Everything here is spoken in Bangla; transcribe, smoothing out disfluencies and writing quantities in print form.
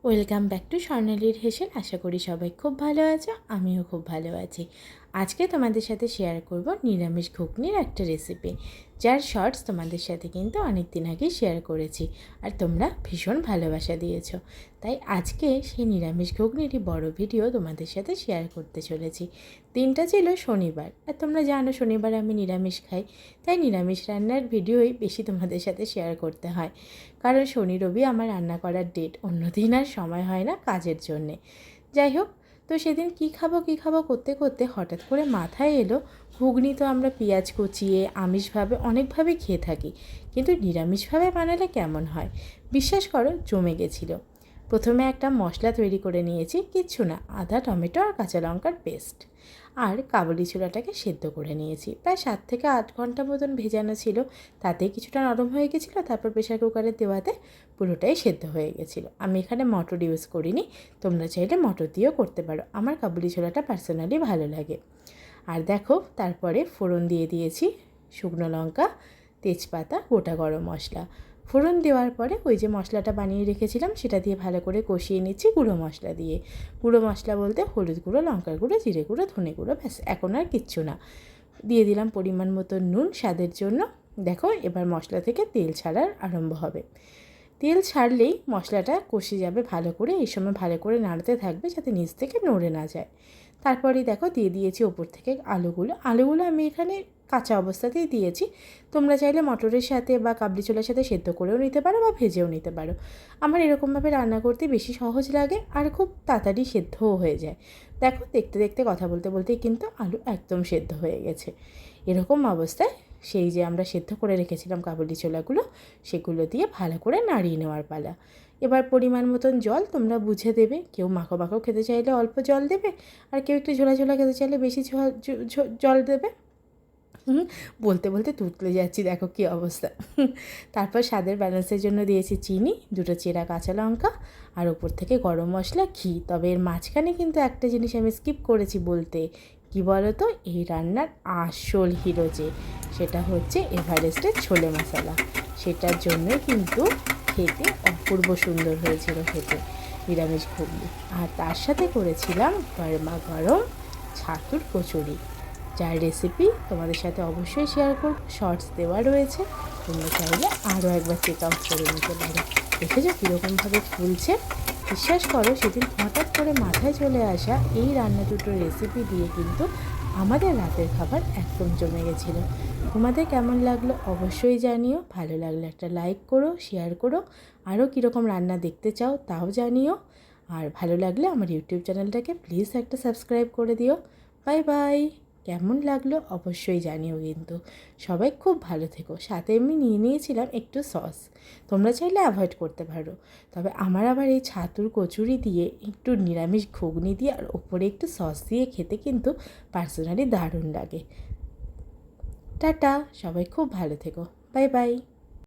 ওয়েলকাম ব্যাক টু স্বর্ণালীর হেসেল। আশা করি সবাই খুব ভালো আছো, আমিও খুব ভালো আছি। আজকে তোমাদের সাথে শেয়ার করব নিরামিষ ঘুগনির একটা রেসিপি, যার শর্টস তোমাদের সাথে কিন্তু অনেক দিন আগে শেয়ার করেছি আর তোমরা ভীষণ ভালোবাসা দিয়েছো। তাই আজকে সেই নিরামিষ ঘুগনিরই বড় ভিডিও তোমাদের সাথে শেয়ার করতে চলেছি। দিনটা ছিল শনিবার, আর তোমরা জানো শনিবার আমি নিরামিষ খাই, তাই নিরামিষ রান্নার ভিডিওই বেশি তোমাদের সাথে শেয়ার করতে হয়, কারণ শনি রবি আমার রান্না করার ডেট, অন্যদিন আর সময় হয় না কাজের জন্যে। যাই হোক, তো সেদিন কী খাবো করতে করতে হঠাৎ করে মাথায় এলো ঘুগনি তো আমরা পেঁয়াজ কুচিয়ে আমিষভাবে অনেকভাবে খেয়ে থাকি, কিন্তু নিরামিষভাবে বানালে কেমন হয়। বিশ্বাস করো, জমে গেছিলো। প্রথমে একটা মশলা তৈরি করে নিয়েছি, কিচ্ছু না, আদা টমেটো আর কাঁচা লঙ্কার পেস্ট, আর কাবুলি ছোলাটাকে সেদ্ধ করে নিয়েছি। প্রায় 7 থেকে 8 ঘন্টা মতন ভেজানো ছিল, তাতে কিছুটা নরম হয়ে গেছিলো। তারপর প্রেশার কুকারে দেওয়াতে পুরোটাই সেদ্ধ হয়ে গেছিলো। আমি এখানে মটর ইউজ করিনি, তোমরা চাইলে মটর দিয়েও করতে পারো, আমার কাবুলি ছোলাটা পার্সোনালি ভালো লাগে। আর দেখো, তারপরে ফোড়ন দিয়ে দিয়েছি শুকনো লঙ্কা, তেজপাতা, গোটা গরম মশলা। ফোড়ন দেওয়ার পরে ওই যে মশলাটা বানিয়ে রেখেছিলাম সেটা দিয়ে ভালো করে কষিয়ে নিচ্ছি গুঁড়ো মশলা দিয়ে। গুঁড়ো মশলা বলতে হলুদ গুঁড়ো, লঙ্কার গুঁড়ো, জিরে গুঁড়ো, ধনে গুঁড়ো, ব্যাস, এখন আর কিচ্ছু না। দিয়ে দিলাম পরিমাণ মতো নুন স্বাদের জন্য। দেখো, এবার মশলা থেকে তেল ছাড়ার আরম্ভ হবে। তেল ছাড়লেই মশলাটা কষে যাবে ভালো করে। এই সময় ভালো করে নাড়তে থাকবে যাতে নিচ থেকে নড়ে না যায়। তারপরেই দেখো দিয়ে দিয়েছি ওপর থেকে আলুগুলো আমি এখানে কাঁচা অবস্থাতেই দিয়েছি। তোমরা চাইলে মটরের সাথে বা কাবলি ছোলার সাথে সেদ্ধ করেও নিতে পারো বা ভেজেও নিতে পারো। আমার এরকমভাবে রান্না করতে বেশি সহজ লাগে আর খুব তাড়াতাড়ি সেদ্ধও হয়ে যায়। দেখো, দেখতে দেখতে কথা বলতে বলতেই কিন্তু আলু একদম সেদ্ধ হয়ে গেছে। এরকম অবস্থায় সেই যে আমরা সেদ্ধ করে রেখেছিলাম কাবুলি ছোলাগুলো, সেগুলো দিয়ে ভালো করে নাড়িয়ে নেওয়ার পালা। এবার পরিমাণ মতন জল তোমরা বুঝে দেবে, কেউ মাখো মাখো খেতে চাইলে অল্প জল দেবে, আর কেউ একটু ঝোলা ঝোলা খেতে চাইলে বেশি জল দেবে। বলতে বলতে তুতলে যাচ্ছি, দেখো কী অবস্থা। তারপর স্বাদের ব্যালেন্সের জন্য দিয়েছি চিনি, 2টো চেরা কাঁচা লঙ্কা, আর ওপর থেকে গরম মশলা, ঘি। তবে এর মাঝখানে কিন্তু একটা জিনিস আমি স্কিপ করেছি বলতে। কী বলো তো, এই রান্নার আসল হিরো যে, সেটা হচ্ছে এভারেস্টের ছোলে মশলা। সেটার জন্যই কিন্তু খেতে অপূর্ব সুন্দর হয়েছিল খেতে নিরামিষ ঘুগনি। আর তার সাথে করেছিলাম গরমা গরম ছাতুর কচুরি, যার রেসিপি তোমাদের সাথে অবশ্যই শেয়ার করব, শর্টস দেওয়া রয়েছে, তোমরা চাইলে আরও একবার চেক আউট করে নিতে পারো। দেখেছো কীরকমভাবে ফুলছে। বিশ্বাস করো, সেদিন হঠাৎ করে মাথায় চলে আসা এই রান্না দুটোর রেসিপি দিয়ে কিন্তু আমাদের রাতের খাবার একদম জমে গেছিলো। তোমাদের কেমন লাগলো অবশ্যই জানিও। ভালো লাগলে একটা লাইক করো, শেয়ার করো, আরও কীরকম রান্না দেখতে চাও তাও জানিও। আর ভালো লাগলে আমার ইউটিউব চ্যানেলটাকে প্লিজ একটা সাবস্ক্রাইব করে দিও। Bye bye. কেমন লাগলো অবশ্যই জানিও কিন্তু। সবাই খুব ভালো থেকো। সাথে এমনি নিয়ে নিয়েছিলাম একটু সস, তোমরা চাইলে অ্যাভয়েড করতে পারো। তবে আমার আবার এই ছাতুর কচুরি দিয়ে একটু নিরামিষ ঘুগনি দিয়ে আর ওপরে একটু সস দিয়ে খেতে কিন্তু পার্সোনালি দারুণ লাগে। টাটা, সবাই খুব ভালো থেকো। Bye bye.